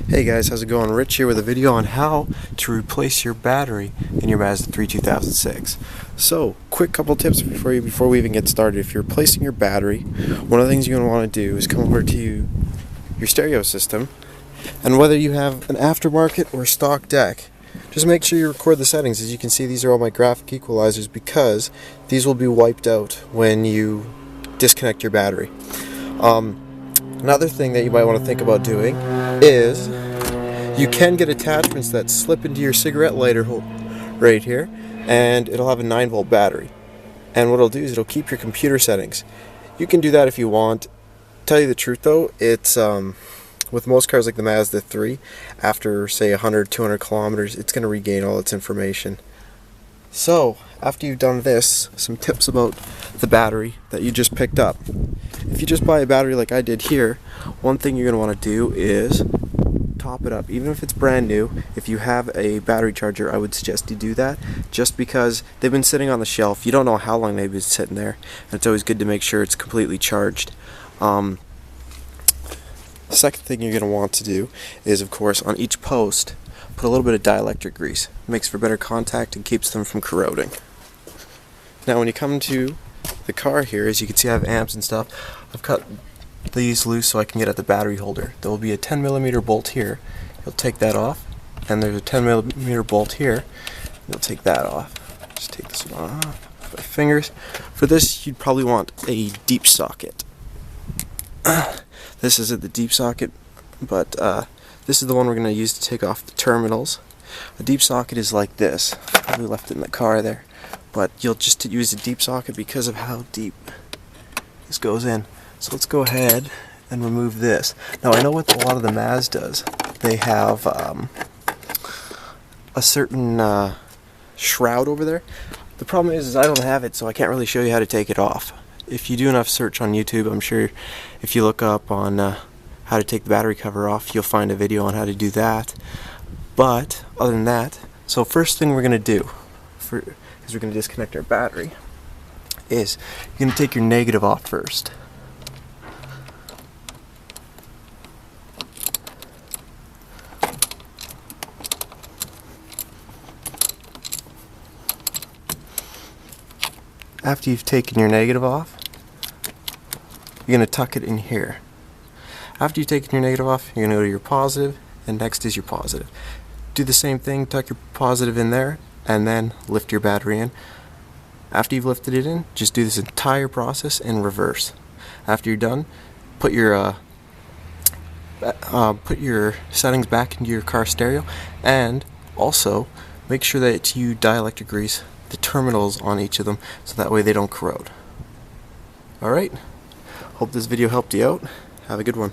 Hey guys, how's it going? Rich here with a video on how to replace your battery in your Mazda 3 2006. So, quick couple tips before we even get started. If you're replacing your battery, one of the things you're going to want to do is come over to your stereo system, and whether you have an aftermarket or stock deck, just make sure you record the settings. As you can see, these are all my graphic equalizers because these will be wiped out when you disconnect your battery. Another thing that you might want to think about doing is you can get attachments that slip into your cigarette lighter right here, and it'll have a 9-volt battery. And what it'll do is it'll keep your computer settings. You can do that if you want. Tell you the truth though, it's with most cars like the Mazda 3, after say 100, 200 kilometers, it's going to regain all its information. So, after you've done this, some tips about the battery that you just picked up. If you just buy a battery like I did here, one thing you're going to want to do is top it up. Even if it's brand new, if you have a battery charger, I would suggest you do that, just because they've been sitting on the shelf. You don't know how long they've been sitting there, and it's always good to make sure it's completely charged. The second thing you're going to want to do is, of course, on each post, put a little bit of dielectric grease. It makes for better contact and keeps them from corroding. Now when you come to the car here, as you can see I have amps and stuff, I've cut these loose so I can get at the battery holder. There will be a 10mm bolt here. You'll take that off, and there's a 10mm bolt here. You'll take that off. Just take this one off with my fingers. For this you'd probably want a deep socket. This isn't the deep socket, but this is the one we're going to use to take off the terminals. A deep socket is like this. We left it in the car there, but you'll just use a deep socket because of how deep this goes in. So let's go ahead and remove this. Now I know with a lot of the Mazdas, they have a certain shroud over there. The problem is I don't have it, so I can't really show you how to take it off. If you do enough search on YouTube, I'm sure if you look up on how to take the battery cover off, you'll find a video on how to do that. But other than that, so first thing we're going to do, because we're going to disconnect our battery, is you're going to take your negative off first. After you've taken your negative off, you're going to tuck it in here. After you've taken your negative off, you're going to go to your positive, and next is your positive. Do the same thing, tuck your positive in there, and then lift your battery in. After you've lifted it in, just do this entire process in reverse. After you're done, put your settings back into your car stereo, and also make sure that you dielectric grease the terminals on each of them so that way they don't corrode. Alright, hope this video helped you out. Have a good one.